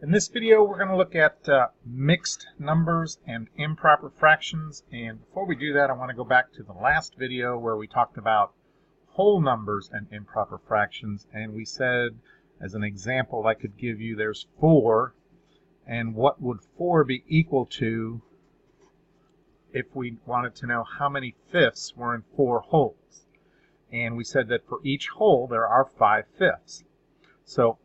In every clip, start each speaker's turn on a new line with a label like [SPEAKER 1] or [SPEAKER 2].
[SPEAKER 1] In this video, we're going to look at mixed numbers and improper fractions. And before we do that, I want to go back to the last video where we talked about whole numbers and improper fractions. And we said, as an example, I could give you there's 4. And what would 4 be equal to if we wanted to know how many fifths were in 4 wholes? And we said that for each whole, there are 5 fifths. So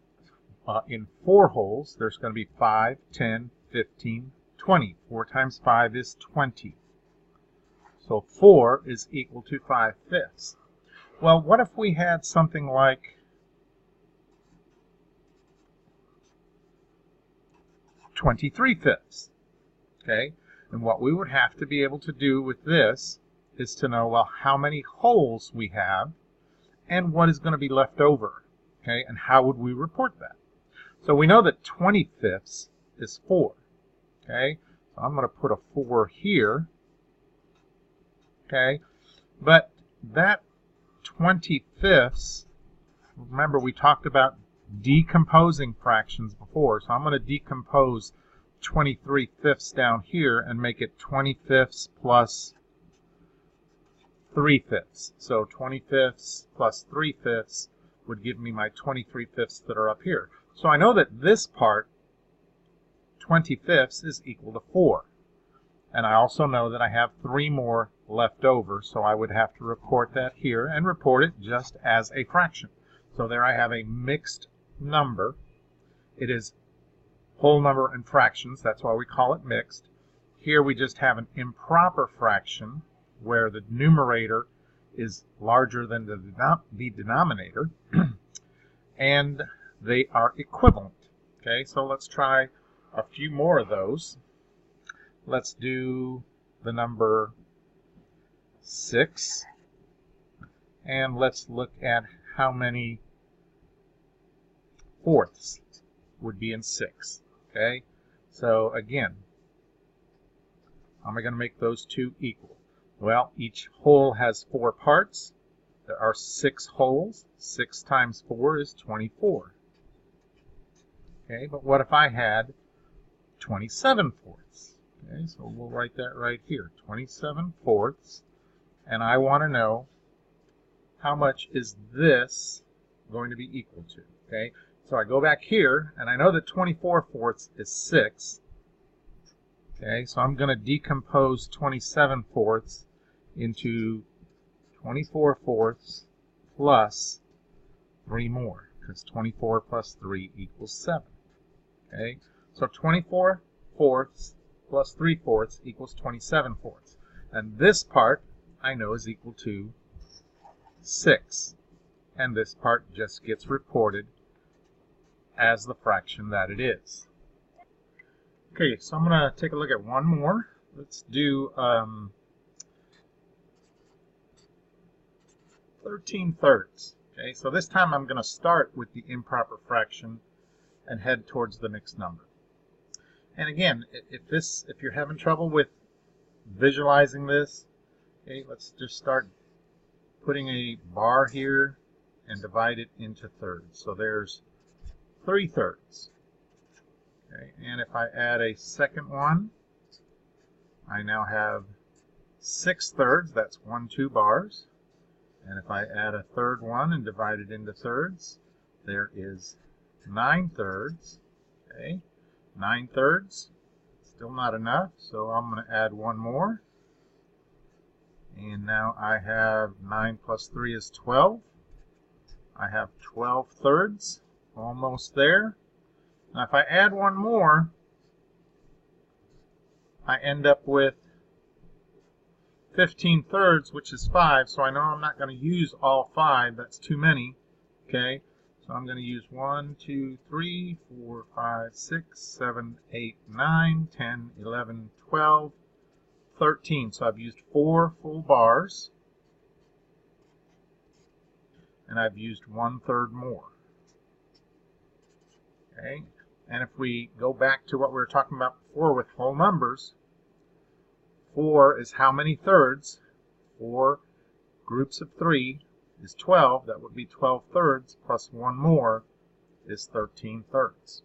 [SPEAKER 1] in 4 wholes, there's going to be 5, 10, 15, 20. 4 times 5 is 20. So 4 is equal to 5 fifths. Well, what if we had something like 23 fifths? Okay, and what we would have to be able to do with this is to know, well, how many wholes we have and what is going to be left over. Okay, and how would we report that? So we know that 20 fifths is 4. Okay, so I'm going to put a 4 here. Okay, but that 20 fifths, remember we talked about decomposing fractions before, so I'm going to decompose 23 fifths down here and make it 20 fifths plus 3 fifths. So 20 fifths plus 3 fifths would give me my 23 fifths that are up here. So I know that this part, 20 fifths, is equal to 4. And I also know that I have 3 more left over, so I would have to report that here and report it just as a fraction. So there I have a mixed number. It is whole number and fractions, that's why we call it mixed. Here we just have an improper fraction where the numerator is larger than the denominator, and they are equivalent. Okay, so let's try a few more of those. Let's do the number 6, and let's look at how many fourths would be in 6. Okay, so again, how am I going to make those two equal? Well, each whole has 4 parts. There are 6 wholes. 6 times 4 is 24. Okay, but what if I had 27 fourths? Okay, so we'll write that right here, 27 fourths. And I want to know how much is this going to be equal to. Okay, so I go back here, and I know that 24 fourths is 6. Okay, so I'm going to decompose 27 fourths into 24 fourths plus 3 more, because 24 plus 3 equals 7. Okay, so 24 fourths plus 3 fourths equals 27 fourths. And this part I know is equal to 6. And this part just gets reported as the fraction that it is. Okay, so I'm going to take a look at one more. Let's do 13 thirds. Okay, so this time I'm going to start with the improper fraction and head towards the mixed number. And again, if you're having trouble with visualizing this, okay, let's just start putting a bar here and divide it into thirds. So there's 3 thirds. Okay, and if I add a second one, I now have 6 thirds. That's 2 bars. And if I add a third one and divide it into thirds, there is 9 thirds. Okay, 9 thirds. Still not enough, so I'm going to add one more. And now I have 9 plus 3 is 12. I have 12 thirds. Almost there. Now if I add one more, I end up with 15 thirds, which is 5, so I know I'm not going to use all 5. That's too many. Okay, so I'm going to use 1, 2, 3, 4, 5, 6, 7, 8, 9, 10, 11, 12, 13. So I've used 4 full bars, and I've used 1/3 more. Okay, and if we go back to what we were talking about before with whole numbers, 4 is how many thirds? 4 groups of 3 is 12. That would be 12 thirds plus 1 more is 13 thirds.